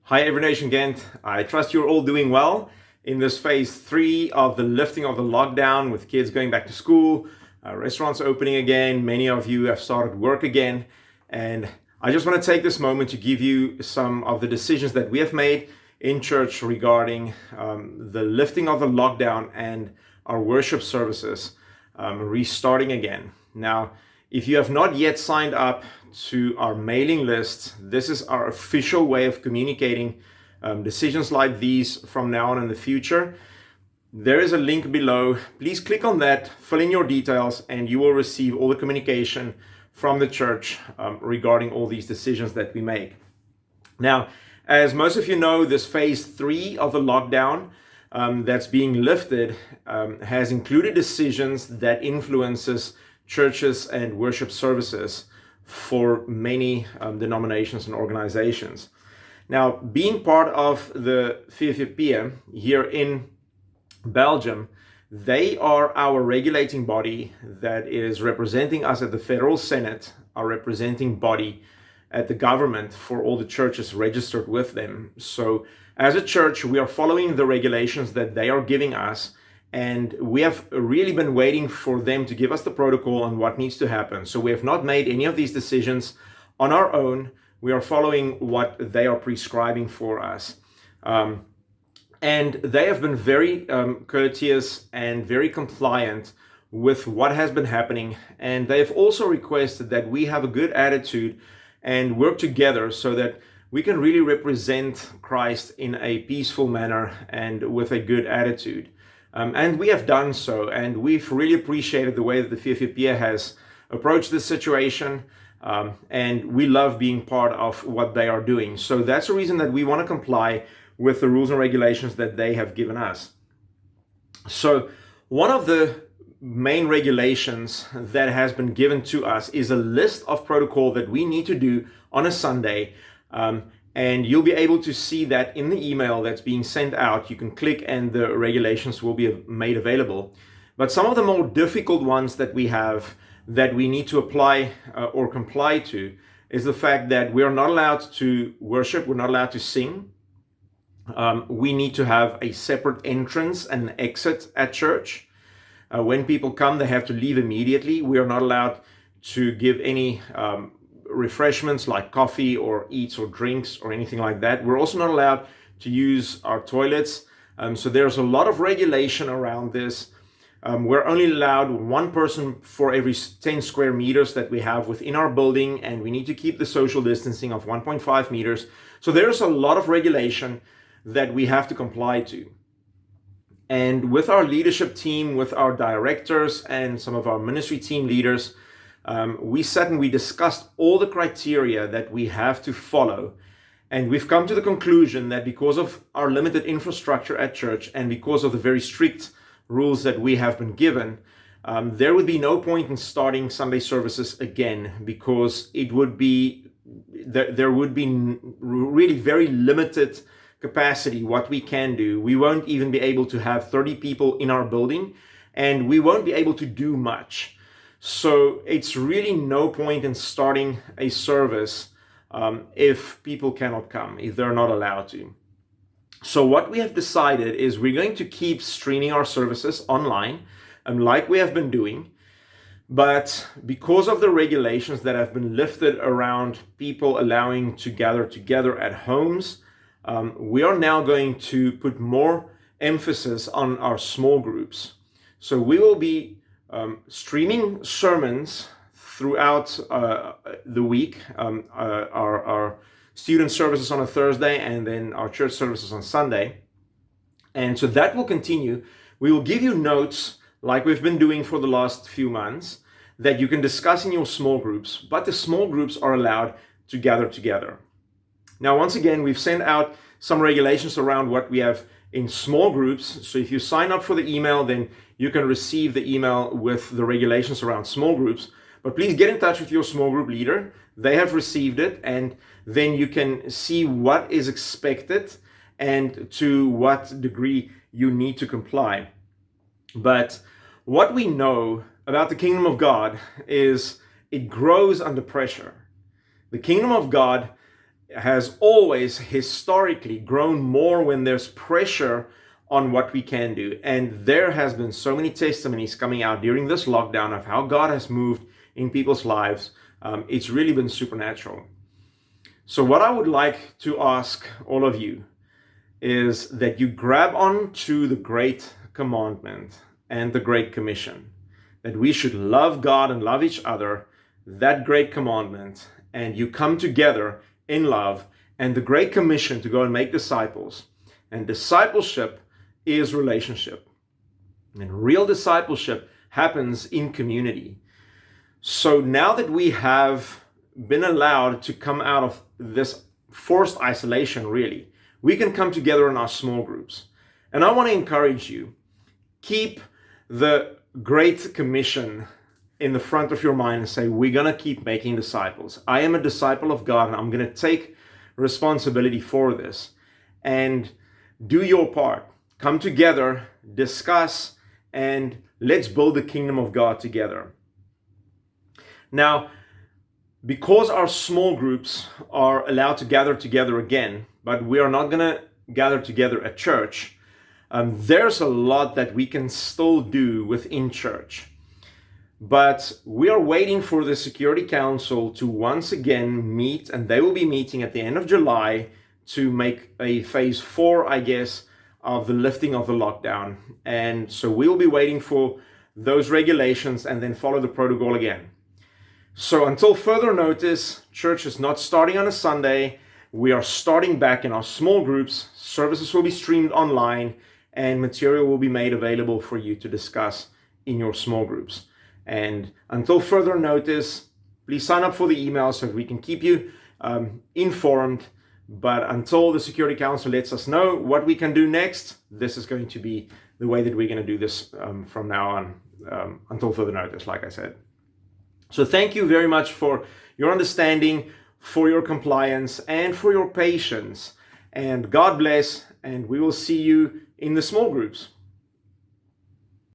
Hi, Every Nation Gent. I trust you're all doing well in this phase 3 of the lifting of the lockdown with kids going back to school, restaurants opening again. Many of you have started work again. And I just want to take this moment to give you some of the decisions that we have made in church regarding the lifting of the lockdown and our worship services restarting again. Now, if you have not yet signed up to our mailing list, this is our official way of communicating decisions like these from now on in the future. There is a link below. Please click on that, fill in your details, and you will receive all the communication from the church regarding all these decisions that we make. Now, as most of you know, this phase 3 of the lockdown that's being lifted has included decisions that influences churches and worship services for many denominations and organizations. Now, being part of the VVP here in Belgium, they are our regulating body that is representing us at the Federal Senate, our representing body at the government for all the churches registered with them. So as a church, we are following the regulations that they are giving us, and we have really been waiting for them to give us the protocol on what needs to happen. So we have not made any of these decisions on our own. We are following what they are prescribing for us. And they have been very courteous and very compliant with what has been happening. And they have also requested that we have a good attitude and work together so that we can really represent Christ in a peaceful manner and with a good attitude. And we have done so, and we've really appreciated the way that the VVP has approached this situation, and we love being part of what they are doing. So that's the reason that we want to comply with the rules and regulations that they have given us. So one of the main regulations that has been given to us is a list of protocol that we need to do on a Sunday. And you'll be able to see that in the email that's being sent out. You can click and the regulations will be made available. But some of the more difficult ones that we have that we need to apply or comply to is the fact that we are not allowed to worship, we're not allowed to sing. We need to have a separate entrance and exit at church. When people come, they have to leave immediately. We are not allowed to give any refreshments like coffee or eats or drinks or anything like that. We're also not allowed to use our toilets. So there's a lot of regulation around this. We're only allowed one person for every 10 square meters that we have within our building, and we need to keep the social distancing of 1.5 meters. So there's a lot of regulation that we have to comply to. And with our leadership team, with our directors and some of our ministry team leaders, we sat and we discussed all the criteria that we have to follow. And we've come to the conclusion that because of our limited infrastructure at church and because of the very strict rules that we have been given, there would be no point in starting Sunday services again, because it would be there would be really very limited capacity what we can do. We won't even be able to have 30 people in our building, and we won't be able to do much. So it's really no point in starting a service if people cannot come, if they're not allowed to. So what we have decided is we're going to keep streaming our services online, like we have been doing. But because of the regulations that have been lifted around people allowing to gather together at homes, we are now going to put more emphasis on our small groups. So we will be streaming sermons throughout the week, our student services on a Thursday, and then our church services on Sunday. And so that will continue. We will give you notes like we've been doing for the last few months that you can discuss in your small groups, but the small groups are allowed to gather together. Now, once again, we've sent out some regulations around what we have in small groups. So if you sign up for the email, then you can receive the email with the regulations around small groups. But please get in touch with your small group leader. They have received it, and then you can see what is expected and to what degree you need to comply. But what we know about the kingdom of God is it grows under pressure. The kingdom of God has always historically grown more when there's pressure on what we can do. And there has been so many testimonies coming out during this lockdown of how God has moved in people's lives. It's really been supernatural. So what I would like to ask all of you is that you grab onto the great commandment and the great commission, that we should love God and love each other, that great commandment, and you come together in love, and the great commission to go and make disciples. And discipleship is relationship. And real discipleship happens in community. So now that we have been allowed to come out of this forced isolation, really, we can come together in our small groups. And I want to encourage you, keep the Great Commission in the front of your mind and say, we're going to keep making disciples. I am a disciple of God, and I'm going to take responsibility for this. And do your part. Come together, discuss, and let's build the kingdom of God together. Now, because our small groups are allowed to gather together again, but we are not going to gather together at church, there's a lot that we can still do within church. But we are waiting for the Security Council to once again meet, and they will be meeting at the end of July to make a phase 4, I guess, of the lifting of the lockdown. And so we will be waiting for those regulations and then follow the protocol again. So until further notice, church is not starting on a Sunday. We are starting back in our small groups. Services will be streamed online, and material will be made available for you to discuss in your small groups. And until further notice, please sign up for the email so we can keep you informed. But until the Security Council lets us know what we can do next, this is going to be the way that we're going to do this from now on, until further notice, like I said. So thank you very much for your understanding, for your compliance, and for your patience. And God bless, and we will see you in the small groups.